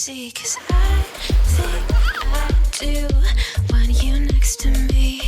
see, 'cause I think I do want you next to me.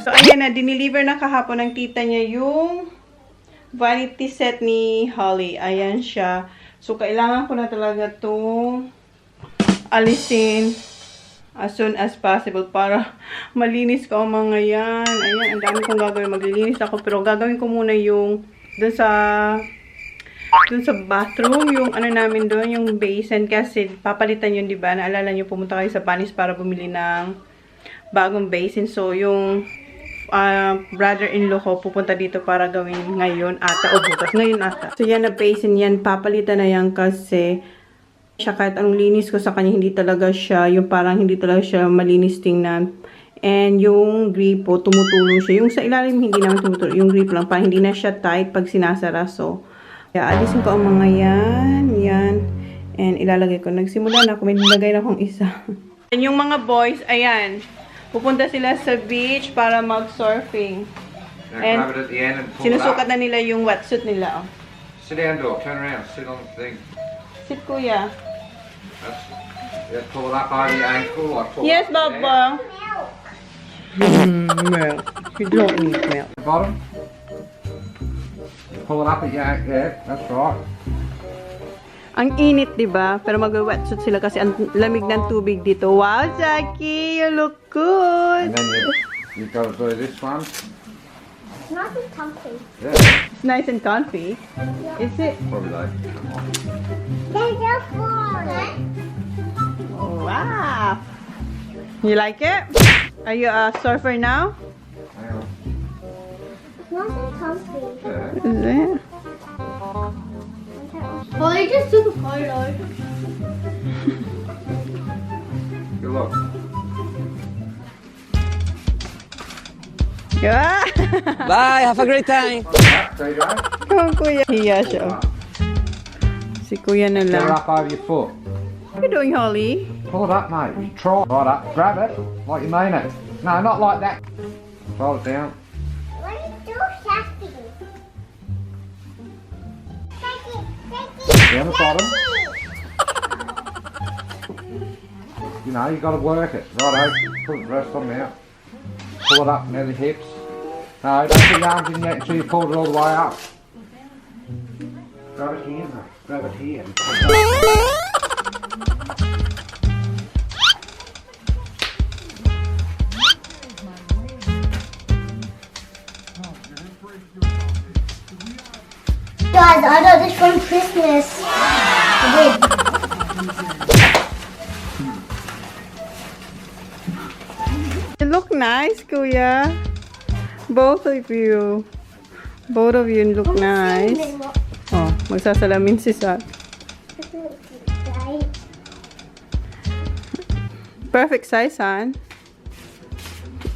So, ayan na, dineliver na kahapon ng tita niya yung vanity set ni Holly. Ayan siya. So, kailangan ko na talaga itong alisin as soon as possible para malinis ko ang mga yan. Ayan, ang dami kong gagawin. Maglilinis ako, pero gagawin ko muna yung dun sa bathroom, yung ano namin doon, yung basin, kasi papalitan yun, diba? Naalala nyo, pumunta kayo sa Panis para bumili ng bagong basin. So, yung brother-in-law ko pupunta dito para gawin ngayon ata o bukas. Ngayon ata. So, yan na basin yan. Papalitan na yan kasi siya kahit anong linis ko sa kanya, hindi talaga siya, yung parang hindi talaga siya malinis tingnan. And yung gripo, tumutulong siya. Yung sa ilalim, hindi naman tumutulong. Yung grip lang, parang hindi na siya tight pag sinasara. So, kaya alisin ko ang mga yan. Yan. And ilalagay ko. Nagsimula na ako. May nilagay na akong isa. And yung mga boys, ayan. Pupunta sila sa beach para mag-surfing. And sinusukat na nila yung wetsuit nila. Oh. Sit down, dog. Turn around. Sit on the thing. Sit, kuya. Pull it up over your ankle. Like pull Yes, it up Baba. Milk. You don't need milk. the bottom. Pull it up at your ankle. Yeah, that's right. Ang init, diba? Pero mag-wetsuit sila kasi ang lamig ng tubig dito. Wow, Jackie! You look good! And then you've got to do this one. It's nice and comfy. Yeah, It's nice and comfy. Is it? probably like. There's a phone. Wow! You like it? Are you a surfer now? Hang on. It's nice and comfy. Yeah. Is it? Oh, they just took a photo. Good luck. Yeah! Bye, have a great time. There you go. Come on, kuya. Hiya siya. Si kuya na Get it lang. up over your foot. What are you doing, Holly? Pull it up, mate. Try. Right up. Grab it. Like you mean it. No, not like that. Roll it down. What are you doing, Sassy? Down the bottom. You know, you got to work it. Righto. Put the rest on now. Pull it up near the hips. No, don't put your arms in yet until you pull it all the way up. Grab it here, mate. Grab it here. And pull it up. Guys, I got this from Christmas. You look nice, kuya. Both of you. Both of you look nice. Oh, magsasalamin si Sat. Perfect size, hon.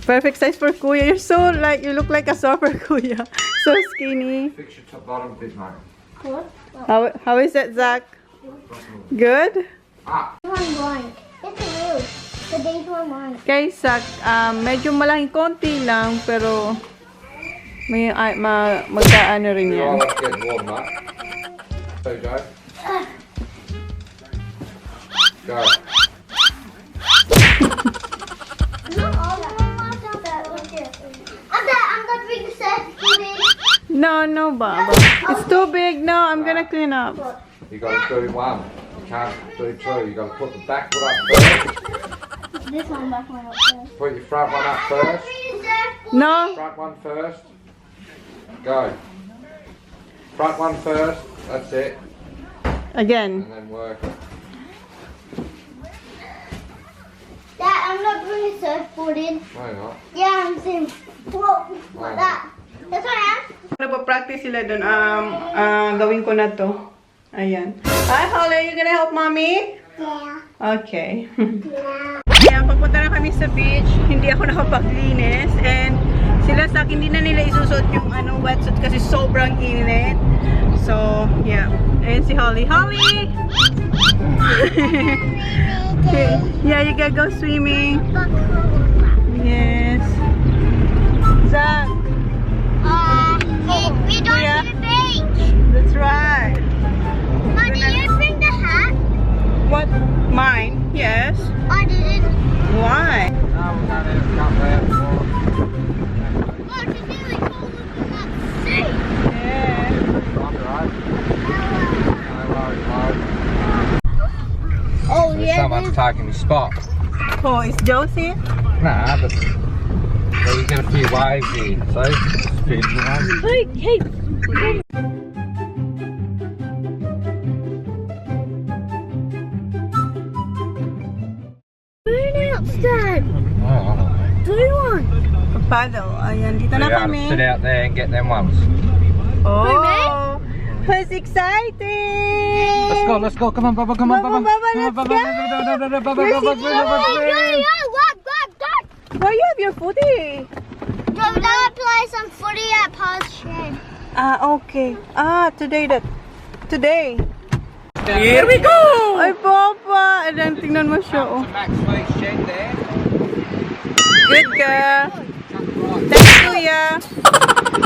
Perfect size for kuya. You're so like, you look like a surfer, kuya. So skinny. Fix your top bottom bit, mate. How is that, Zach? Good? Up. One blank. It's real. Today's one blank. Kay Zach, medyo malaki konti lang, pero may magkaano rin Oh, yan. let's get warm, mate. There you go. Go. I'm not big set today. No, no, Baba. It's too big. No, I'm gonna clean up. You got to do one. You can't do two. You got to put the back foot up first. this one back one up first. Put your front one up first. No? Front one first. Go. Front one first. That's it. Again. And then work it. Dad, I'm not putting a surfboard in. No, you're not. Yeah, I'm saying, whoa, like that. That's what I am. Nagpa-practice sila doon. Gawin ko na to. Ayan. Hi, Holly. You gonna help mommy? Yeah. Okay. Yeah. Ayan, pagpunta na kami sa beach. Hindi ako nakapaglinis. And sila sa akin, hindi na nila isusot yung wetsuit kasi sobrang init. So, yeah. Ayan si Holly. Holly! Yeah, you gotta go swimming. Yes. Zach. We don't Yeah. need a beach. That's right. Mom, did you bring the hat? What? Mine? Yes. I didn't. Why? Now we're going to jump there before. What to do? It's all looking up the sea. Yeah. Right. No worries, Mom. Oh, yeah. Someone's taking my spot. Oh, is Josie? Nah, but you get a few waves here, so spin around. Hey. Dad, Oh, do one. Paddle. Ayan, dito na kami. sit out there and get them ones. Oh, who's excited? Let's go. Come on, Bubba. Come on, Bubba, Bubba. let's go. Why you have your footy? Play some footy at Pa's shed. Okay. Today. Here we go! Ay, Papa. Ayan, tingnan mo siya, oh. Max Way shed there. Good girl. Thank you, yeah.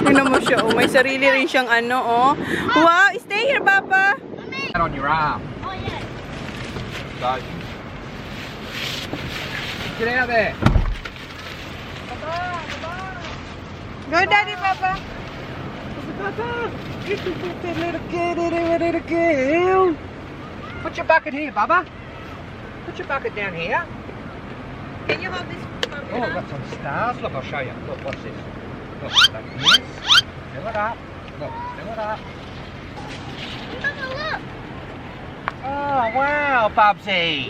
Tingnan mo siya, oh. May sarili rin siyang oh. Wow, stay here, Papa. On your arm. Oh, yeah. Go. Get out there. Go, Daddy, Papa. Little girl. Put your bucket here, Bubba. Put your bucket down here. Can you hold this, Papa? Oh, got some stars. Look, I'll show you. Look, what's this? Look, like this. Fill it up. Look, fill it up. Look. Oh, wow, Bubsy.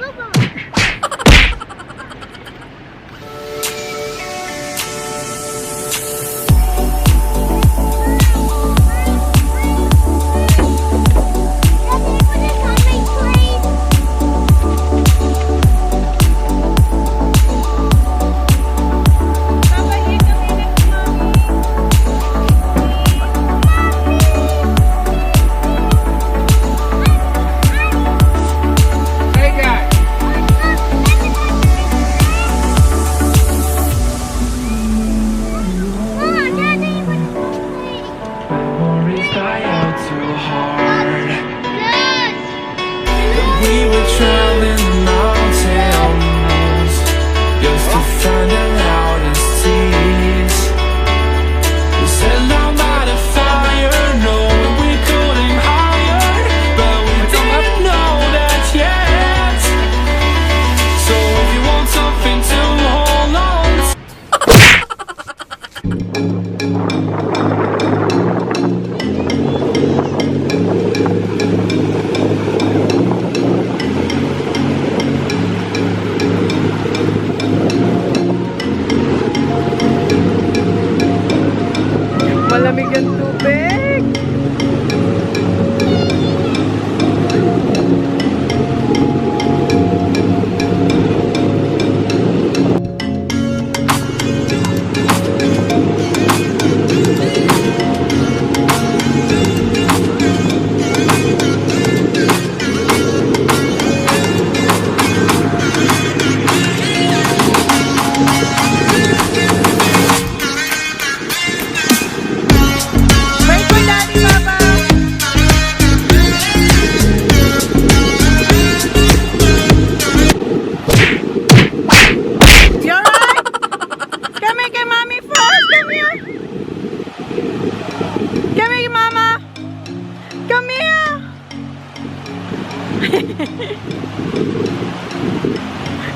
Malamig ang tubig. Wait for Daddy, Papa. You alright? Come here, get Mommy first. Come here. Come here, Mama. Come here.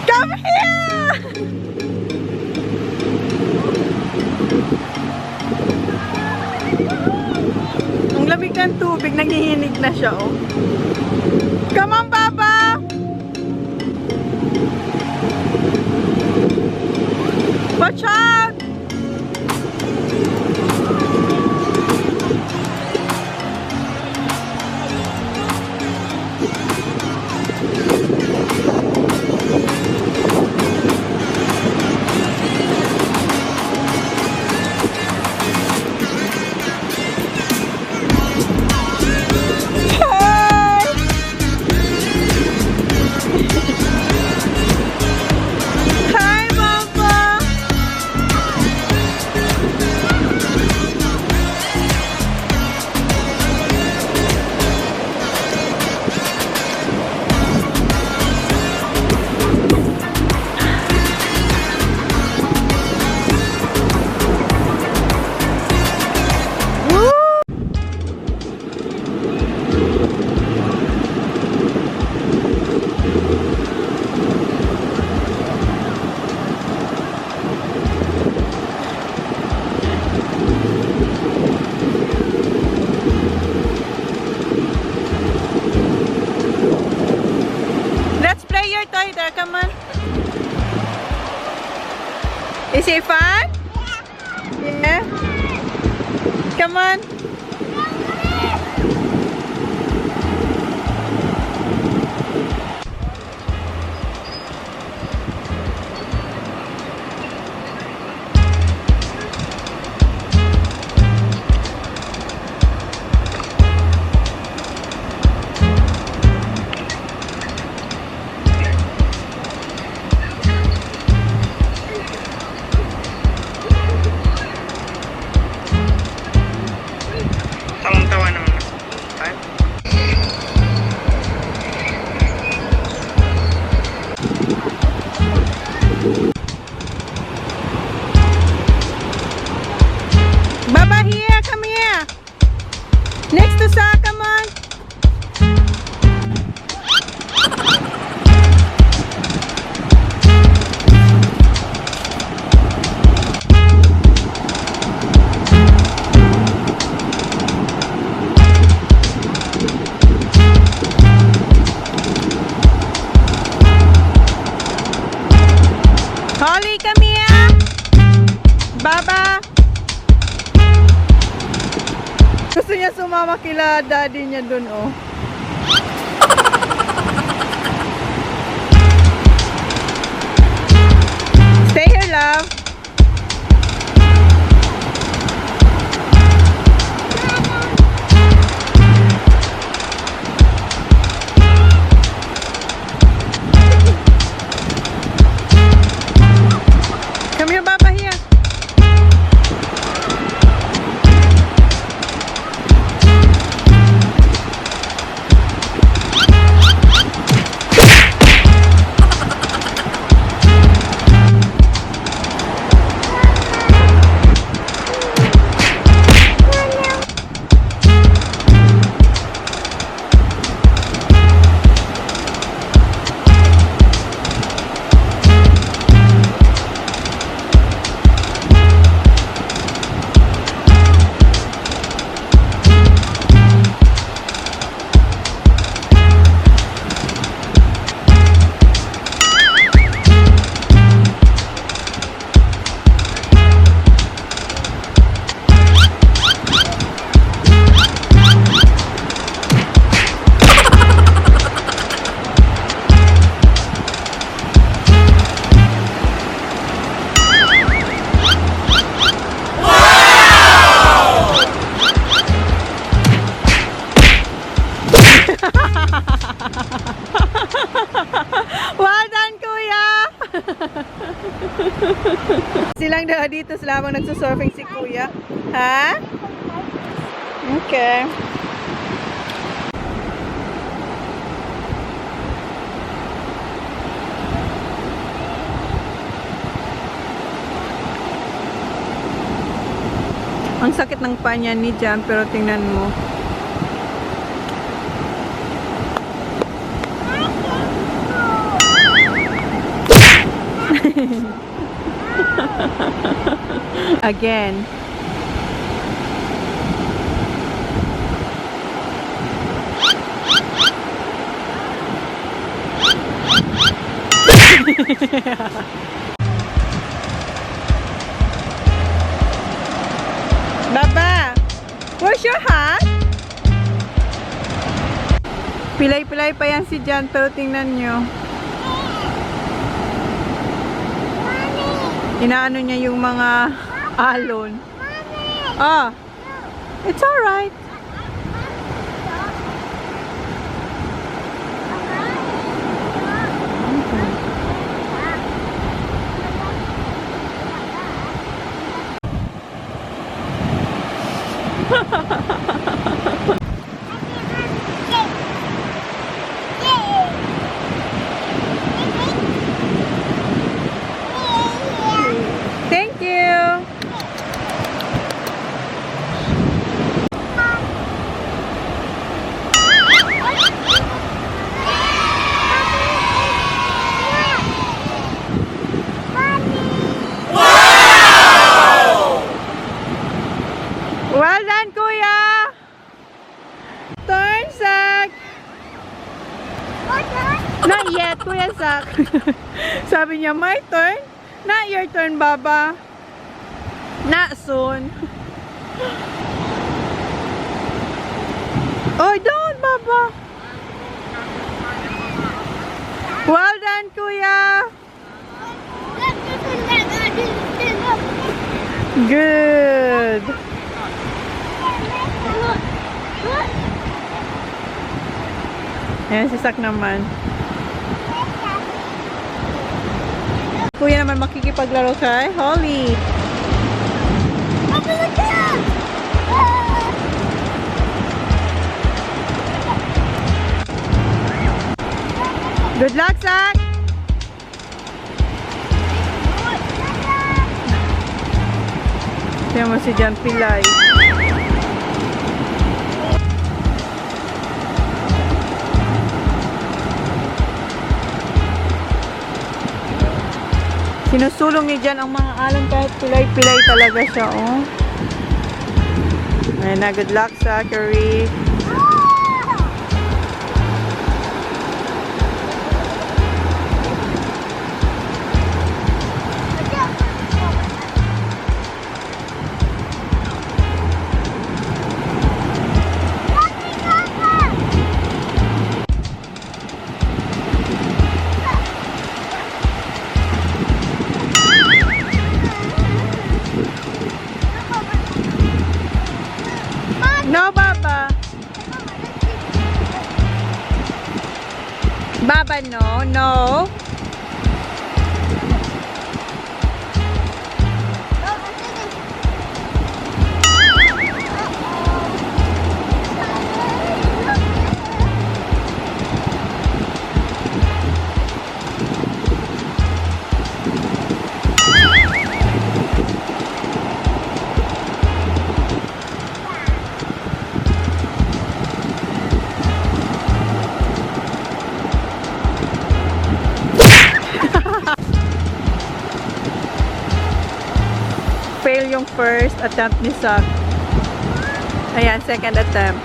Come Come here! Ang lamig ng tubig, nangihinig na siya, oh. Come on, Papa! Watch out! Hi, Papa! Let's play your toy there, come on. Is it fun? Yeah. Come on. Tawang-tawa naman. Ay. Baba here, come here. Next to Sa, come on. Holly, come here. Baba. Gusto niya sumama kila daddy niya dun, oh. Stay here, love. Come here, Baba, here. Well done, Kuya! Silang dalawa dito, sila habang nagsusurfing si Kuya. Ha? Okay. Ang sakit ng panya ni Jam, pero tingnan mo. Again. Baba, where's your hat? Pilay-pilay pa yan si Jan, pero tingnan nyo. Inaano niya yung mga alon. Ah, it's alright. Thank you. Well done, Kuya. Turn, Zach. Not yet, Kuya Zach. Sabi niya, my turn. Not your turn, Baba. Not soon. Oh, don't, Baba. Well done, Kuya. Good. Ayan, si Zach naman. Kuya naman makikipaglaro kay Holly. Good luck, Zach! Tiyan mo si Jan Pilay. Sinusulong ni Jan ang mga alon kahit pilay-pilay talaga siya, oh. Ayan na, good luck, Zachary. No, Baba. Baba, no, no. Fail yung first attempt ni Zach. Ayan, second attempt.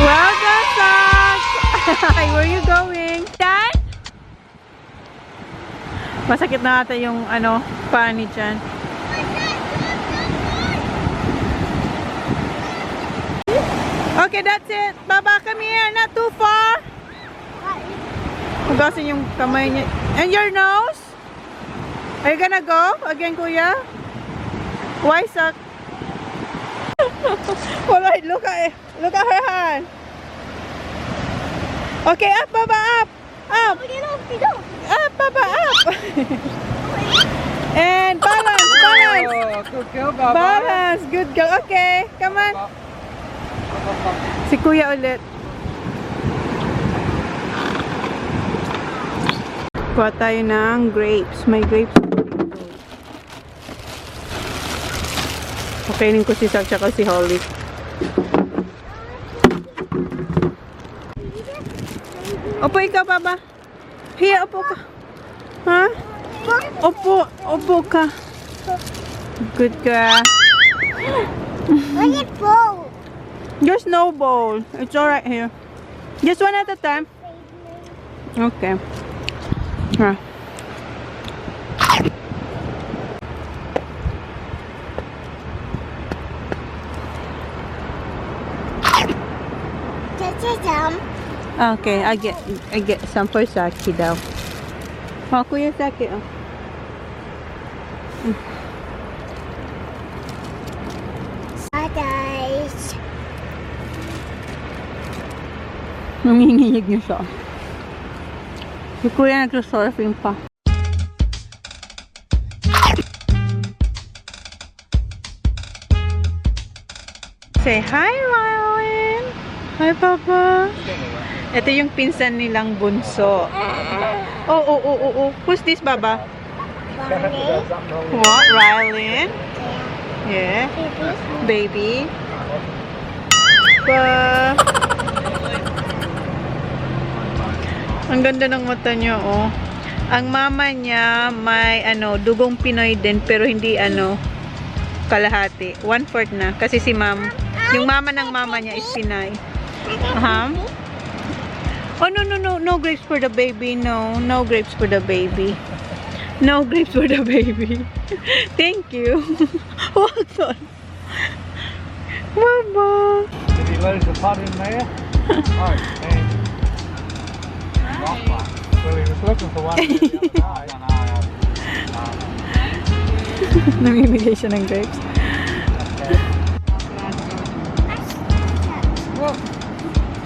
Well done, Zach! Where are you going? Dad? Masakit na ata yung paa ni Jan. Okay, that's it. Baba, come here. Not too far. Hugasin yung kamay niya. And your nose? Are you gonna go again, Kuya? Why, Zach? Alright, look at her hand. Okay, up, Baba, up. Up! Up, Papa, up! And balance, balance! Oh, good girl, Baba. Balance, good girl. Okay, come on. Si Kuya ulit. Kuha tayo ng grapes. May grapes. Pakainin ko si Sal tsaka si Holly. Opo ikaw, Baba. Hiya, opo ka. Ha? Opo, opo ka. Good ka. Look at bowl. There's no bowl. It's alright here. Just one at a time. Okay. Huh. Some. Okay, I get some for Saki daw. Oh, Kuya Saki. Oh. Guys. Nanginginig niyo siya. Si Kuya nagsasurfing pa. Say hi, Ryan! Hi, Papa! Ito yung pinsan nilang bunso. Oh. Who's this, Baba? What? Rylan? Yeah. Baby? Ang ganda ng mata niya, oh. Ang mama niya may dugong Pinoy din pero hindi kalahati. 1/4 na kasi si ma'am, yung mama ng mama niya is Pinay. Oh no grapes for the baby. No grapes for the baby. No grapes for the baby. Thank you. Hold on. Mama. Did he lose the pot in there? Oh, and well, he was looking for one. Namimigay siya ng grapes.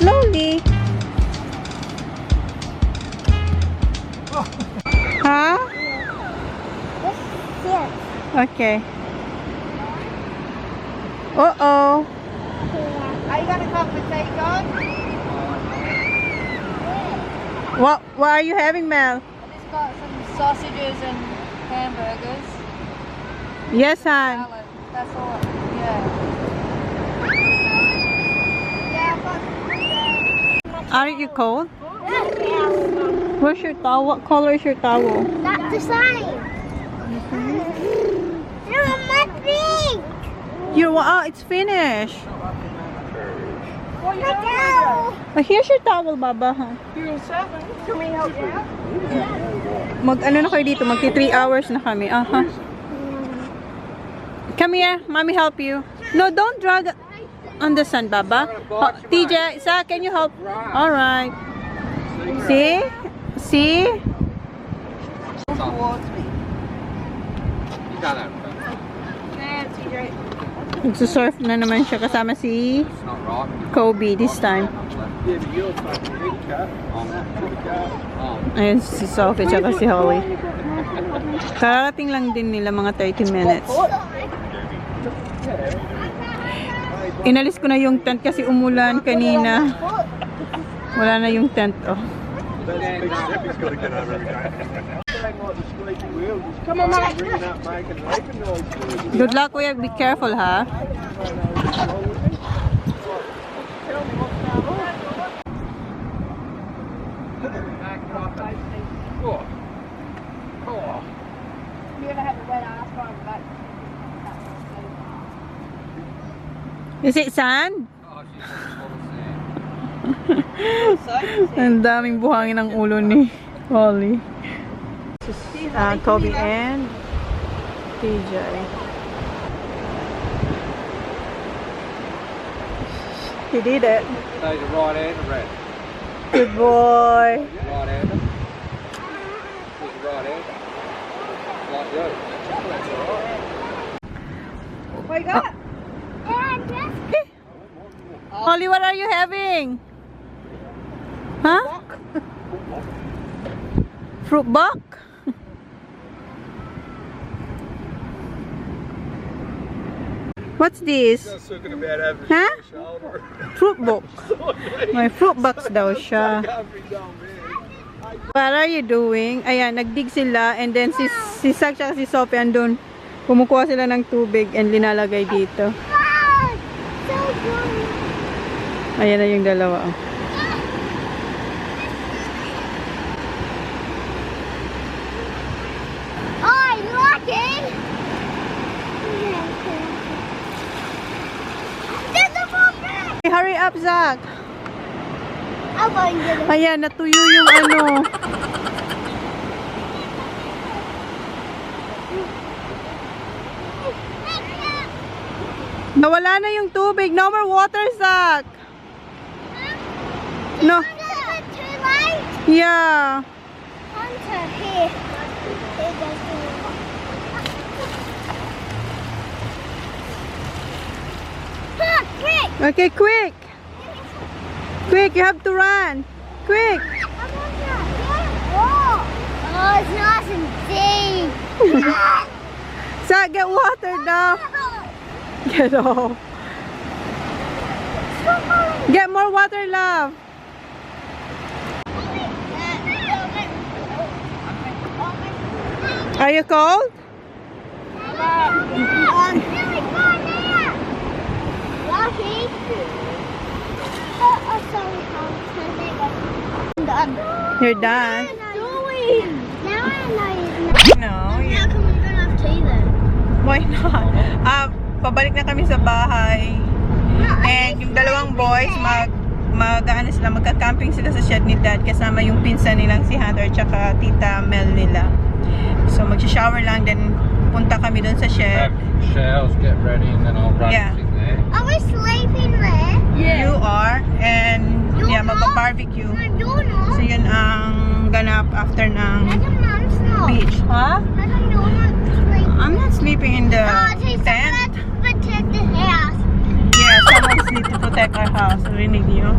Slowly. Huh? Here. Okay. Uh-oh. Are you going to come for take-on? What are you having, Mel? It's got some sausages and hamburgers. Yes, hon. Salad. That's all. Yeah. Yeah, I've got some. Aren't you cold? Where's your towel? What color is your towel? That's the sign. No, my pink. It's finished. What are you Let doing? go. Here's your towel, Baba. Huh? You're 7. Can we help you out? Na kayo dito? Magti 3 hours na kami. Come here. Mommy help you. No, don't drag on the sun, Baba. TJ, Isa, can you help? Alright. See? See? Towards me. You got that. Yeah, TJ. Nagsusurf na naman siya kasama si It's not right. Kobe this time. Yeah, but you're fucking big cat. Ayun si Sophie tsaka si Holly. Karating lang din nila mga 30 minutes. Inalis ko na yung tent kasi umulan kanina. Wala na yung tent, oh. Come on, Mum. Good luck, Kuya. Be careful, ha? You ever have a wet ass on the back? Is it sand? Ang daming buhangin ng ulo ni Holly. Kobe and TJ. He did it. So the right hand or red? Good boy. Right hand. Who's the right hand? Like you. That's alright. What you got? Holly, what are you having? Huh? Fruit buck? What's this? Huh? Fruit buck. May fruit box daw siya. What are you doing? Ayan, nagdig sila and then si Sak at si Sophie andun. Kumukuha sila ng tubig and linalagay dito. So good. Ayan na yung dalawa. Oh. Oh, look it. There's a moment. Hey, hurry up, Zach! I'm going to get it. Ayan, natuyo yung ano. Nawala na yung tubig. No more water, Zach! No. Too light. Yeah. Hunter, here. Here goes the quick! Okay, quick! Quick, you have to run! Quick! Oh, it's nice and deep. Zach, get water now! Get off! Get more water, love! Are you cold? You're done. Now I know. No, How come we don't have tea then? why not? Pabalik na kami sa bahay. And yung dalawang boys, magka-camping sila sa shed ni Dad kasama yung pinsan nilang si Hunter tsaka tita Mel nila. So mag-shower lang, then punta kami doon sa shed. Have showers, get ready, and then I'll run Yeah. in there. Are we sleeping there? You are, and yeah, mag-barbecue. You're not. So yun ang ganap after How ng come Mom's not? beach. Huh? How come you're not sleeping? I'm not sleeping in the tent. Let's protect the house. Yeah, someone needs to protect our house. Rinig niyo?